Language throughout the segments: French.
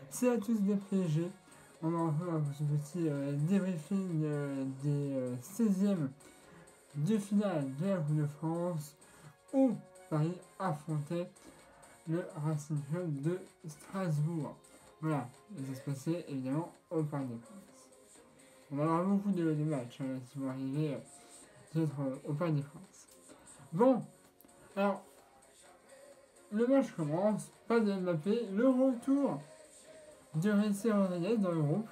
C'est à tous des PSG. On va refaire un petit débriefing des 16e de finale de la Coupe de France où Paris affrontait le Racing Club de Strasbourg. Voilà, et ça se passait évidemment au Parc des Princes. On va avoir beaucoup de matchs qui vont arriver peut-être au Parc des Princes. Bon, alors le match commence, pas de Mbappé, le retour de Ressé Rodriguez dans le groupe,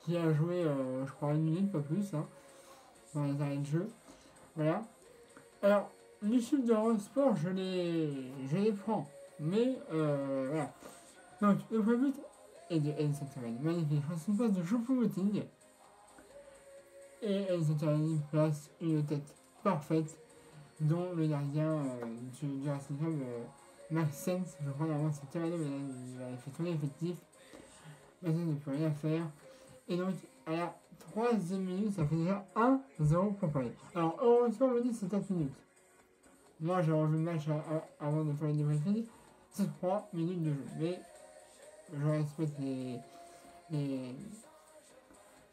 qui a joué, je crois, une minute, pas plus, dans les arrêts de jeu. Voilà. Alors, les chiffres de Eurosport, je les prends. Mais, voilà. Donc, le premier but est de Edson Cavani. Magnifique. C'est une passe de Choupo-Moting. Et Edson Cavani place une tête parfaite, dont le gardien du Racing Club, Maxence, je crois, normalement c'est Cavani, mais là, il avait fait tourner l'effectif. Maxence ne peut rien faire. Et donc, à la troisième minute, ça fait déjà 1-0 pour Paris. Alors, heureusement, on me dit c'est 4 minutes. Moi, j'ai revu le match avant de faire le débriefing. C'est 3 minutes de jeu. Mais je respecte les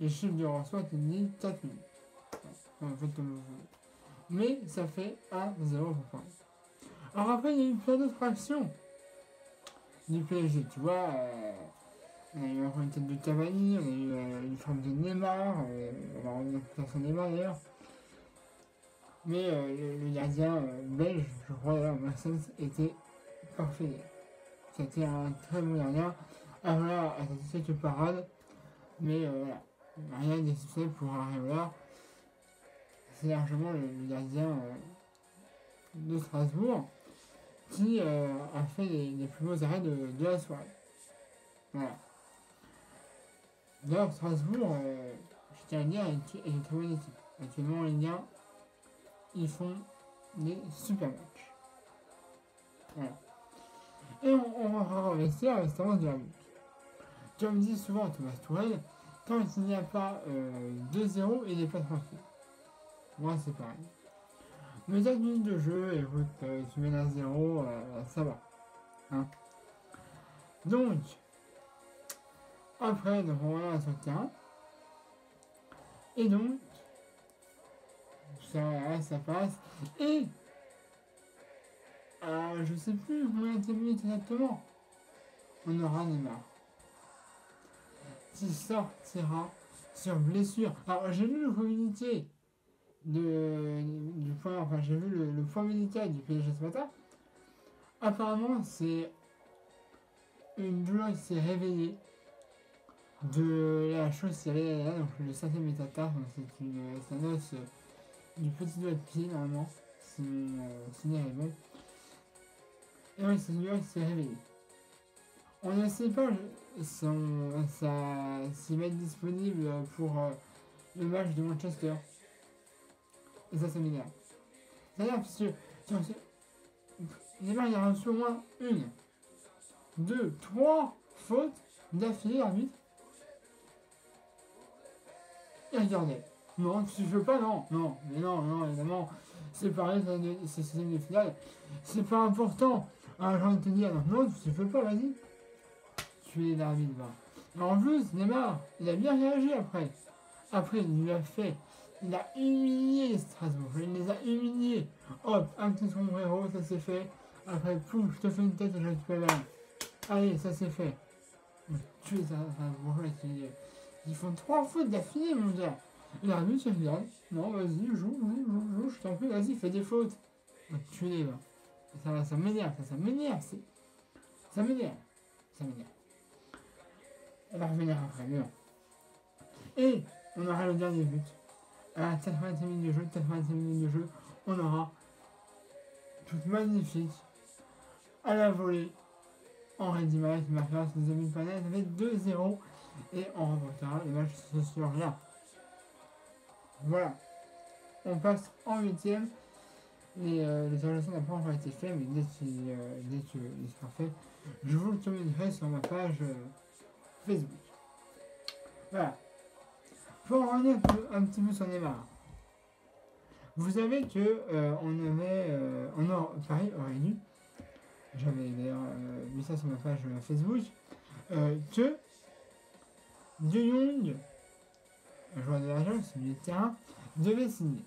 chiffres de Rostock qui disent 4 minutes. En fait, comme vous voulez. Mais ça fait 1-0 pour Paris. Alors après, il y a eu plein d'autres actions du PSG. Tu vois, on a eu encore une tête de Cavani, on a eu une forme de Neymar, on va revenir plus sur Neymar d'ailleurs. Mais le gardien belge, je crois, là, Mercedes, était parfait. C'était un très bon gardien. Areola a fait quelques parades, mais voilà, rien d'exceptionnel pour Areola. C'est largement le gardien de Strasbourg qui a fait les plus beaux arrêts de la soirée. Voilà. D'ailleurs, Strasbourg, je tiens à dire, est une très bonne équipe. Actuellement en Ligue 1, ils font des super matchs. Voilà. Et on va rester à l'instance de la lutte. Comme dit souvent Thomas Tourelle, quand il n'y a pas 2-0, il n'est pas tranquille. Moi, c'est pareil. Mais 4 minutes de jeu, écoute, tu mènes à 0, ça va. Hein. Donc, après, donc on va sur le terrain. Et donc, ça passe. Et, je sais plus combien de minutes exactement, on aura Neymar qui sortira sur blessure. Alors, j'ai lu le communiqué du point, enfin, j'ai vu le point médical du PSG ce matin. Apparemment, c'est une douleur qui s'est réveillée de la chaussure, donc le 5e métatarse, donc c'est un os du petit doigt de pied normalement, si mon signal est bon. Et oui, c'est une douleur qui s'est réveillée. On ne sait pas s'il va être disponible pour le match de Manchester. Et ça m'énerve. C'est-à-dire parce que Neymar il a reçu au moins 1, 2, 3 fautes d'affilée l'arbitre. Et regardez. Non, tu fais pas, non, évidemment. C'est pareil, c'est système de finale. C'est pas important. Alors j'ai envie de te dire, non, tu fais pas, vas-y. Tu es l'arbitre, va. Et en plus, Neymar, il a bien réagi après. Après, il lui a fait. Il a humilié Strasbourg. Il les a humiliés. Hop, un petit sombrero, ça c'est fait. Après, pouf, je te fais une tête et je te fais la. Allez, ça c'est fait. Tu es Strasbourg, ils font 3 fautes d'affilée, mon gars. Et l'arbitre se regarde. Non, vas-y, joue, je t'en prie, vas-y, fais des fautes. Tu les va. Ça m'énerve, ça m'énerve. Ça m'énerve. On va revenir après, mais non. Et on aura le dernier but. À 85 minutes de jeu, on aura toute magnifique à la volée. Henri Di Maria qui marquera ses deuxième but panel, ça fait 2-0 et on remportera le match ce soir-là. Voilà. On passe en 8ème. Les orientations n'ont pas encore été faites, mais dès qu'il sera fait, je vous le communiquerai sur ma page Facebook. Voilà. Pour en revenir un petit peu sur Neymar. Vous savez que Paris aurait dû, j'avais d'ailleurs mis ça sur ma page Facebook, que De Jong, joueur de l'agence, milieu de terrain, devait signer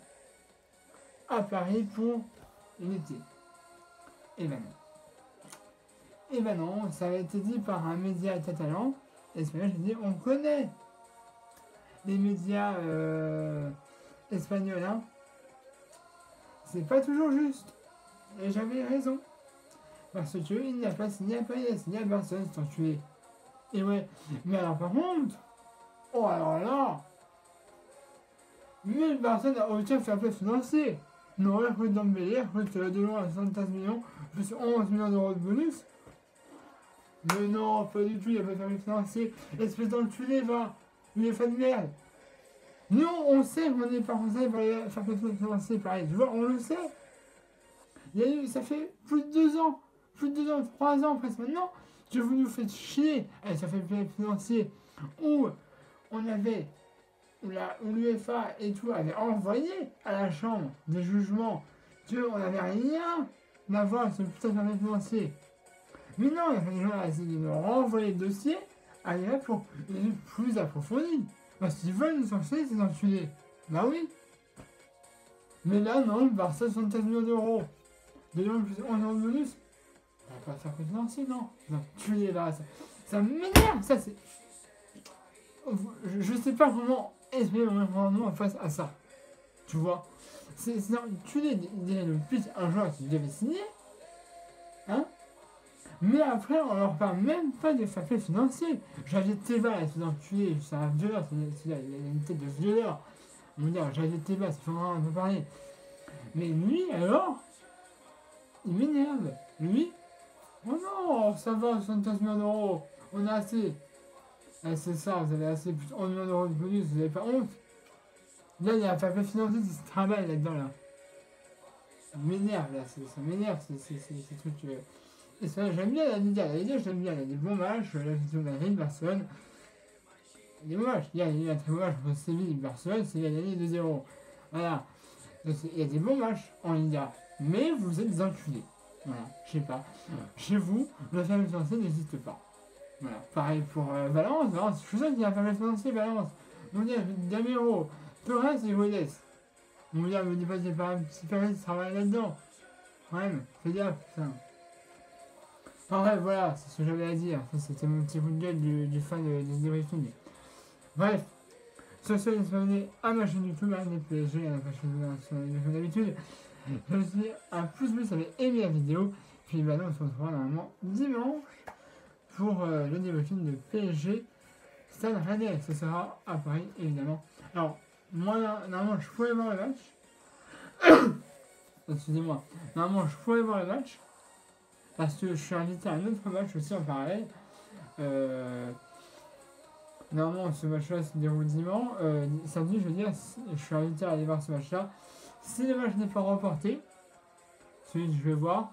à Paris pour l'été. Et ben non. Et ben non, ça avait été dit par un média catalan. Espagnol, j'ai dit, on connaît les médias espagnols, hein. C'est pas toujours juste. Et j'avais raison. Parce qu'il n'a pas signé à Paris, il a signé à Barcelone, c'est enculé. Et ouais, mais alors par contre, oh alors là, mais le Barcelone a aucun fair play financier. Non, recrute Dembélé, recrute De Jong à 75 millions, plus 11 millions d'euros de bonus. Mais non, pas du tout, il n'y a pas de fair play financier. Espèce d'enculé, va, il est fan de merde. Nous, on sait qu'on n'est pas français pour les fair play financier, pareil, tu vois, on le sait. Il y a eu, ça fait plus de 2 ans, 3 ans presque maintenant, que vous nous faites chier avec ça fait play financier où on avait, où l'UEFA et tout avait envoyé à la chambre des jugements qu'on n'avait rien à voir avec ce putain de fair financier. Mais non, il y a des gens à essayer de nous renvoyer le dossier à l'IA pour des études plus approfondies. Parce qu'ils veulent nous sortir ces enculés. Bah oui. Mais là, non, Barça 75 millions d'euros. De Jong plus 11 millions de bonus. On va pas faire que financier, non. L'enculé là, ça m'énerve, ça c'est. Je sais pas comment exprimer mon mécontentement face à ça. Tu vois. C'est l'enculé le pitch un joueur qui devait signer. Hein. Mais après, on leur parle même pas de fair play financier. Javier Tebas, c'est enculé, c'est un violeur, il a une tête de violeur. On va dire, Javier Tebas, il faut vraiment en parler. Mais lui, alors, il m'énerve. Lui, oh non, ça va, 75 millions d'euros, on a assez. Ah, c'est ça, vous avez assez, plus de 11 millions d'euros de bonus, vous avez pas honte. Là, il y a un fair play financier qui se travaille là-dedans, là. Ça m'énerve, là, ça m'énerve, ces trucs. Et ça, j'aime bien la Liga, j'aime bien, il y a des bons matchs, la Vision de Madrid, Barcelone. Des bons matchs, il y a un très bon match entre Séville et Barcelone, c'est gagné 2-0. Voilà. Donc, il y a des bons matchs en Liga, mais vous êtes des enculés. Voilà, je sais pas. Chez vous, le fair play financier n'existe pas. Voilà. Pareil pour Valence, je suis sûr qu'il y a un fair play financier, Valence. On dit Gamero, Torres et Guedes. On me dit pas que c'est pas un petit fair play qui travaille là-dedans. Quand même, fais gaffe, putain. Enfin bref, voilà, c'est ce que j'avais à dire. C'était mon petit coup de gueule du fan des débriefings. Bref, sur ce, laissez-moi abonner à ma chaîne YouTube, les PSG, à la page Facebook comme d'habitude. Je vous dis un pouce bleu si vous avez aimé la vidéo. Puis bah, là, on se retrouvera normalement dimanche pour le débriefing de PSG Stade Rennais. Ce sera à Paris, évidemment. Alors, moi, normalement, je pourrais voir le match. Excusez-moi. Normalement, je pourrais voir le match. Parce que je suis invité à un autre match aussi en parallèle. Normalement, ce match-là se déroule dimanche. Samedi, je veux dire, je suis invité à aller voir ce match-là. Si le match n'est pas reporté, celui que je vais voir,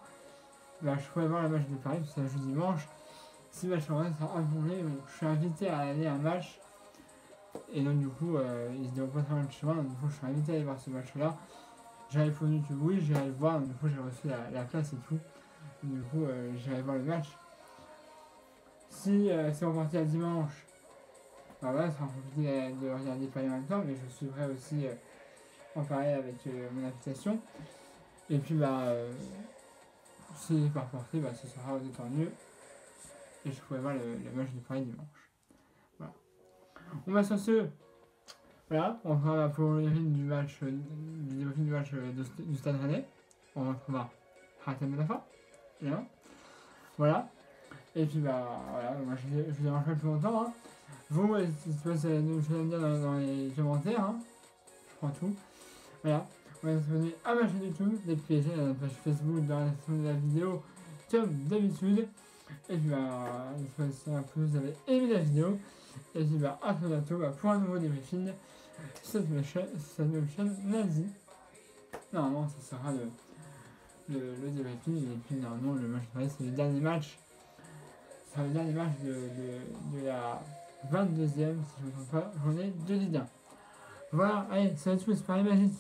bah, je pourrais voir le match de Paris, parce que ça joue dimanche. Si le match sera annulé, je suis invité à aller à un match. Et donc, du coup, il se déroule pas très loin de chez moi. Donc, du coup, je suis invité à aller voir ce match-là. J'ai répondu que oui, j'irai le voir. Donc, du coup, j'ai reçu la place et tout. Du coup, j'irai voir le match. Si c'est reparti à dimanche, bah voilà, ça sera compliqué de regarder Paris en même temps, mais je suivrai aussi en parallèle avec mon application. Et puis, bah, si c'est pas reparti, bah, ce sera d'autant mieux. Et je pourrai voir le match de Paris dimanche. Voilà. On va sur ce. Voilà, on fera pour le rythme du match, du match du Stade Rennais. On retrouvera Hatem Dafa. Bien. Voilà. Et puis bah voilà, moi je vous dérange pas plus longtemps. Hein. Vous, si tu veux nous dire dans les commentaires, hein. Je prends tout. Voilà. On va s'abonner à ma chaîne YouTube, les PSG, à la page Facebook, dans la description de la vidéo, comme d'habitude. Et puis bah, si vous avez aimé la vidéo. Et puis bah, à très bientôt pour un nouveau débriefing. Cette nouvelle chaîne lundi. Normalement, ça sera le débriefing. Et puis normalement, le match de Paris, c'est le dernier match. Ce sera le dernier match de la 22e, si je ne me trompe pas, journée de Ligue 1. Voilà, allez, salut à tous, Paris Magique.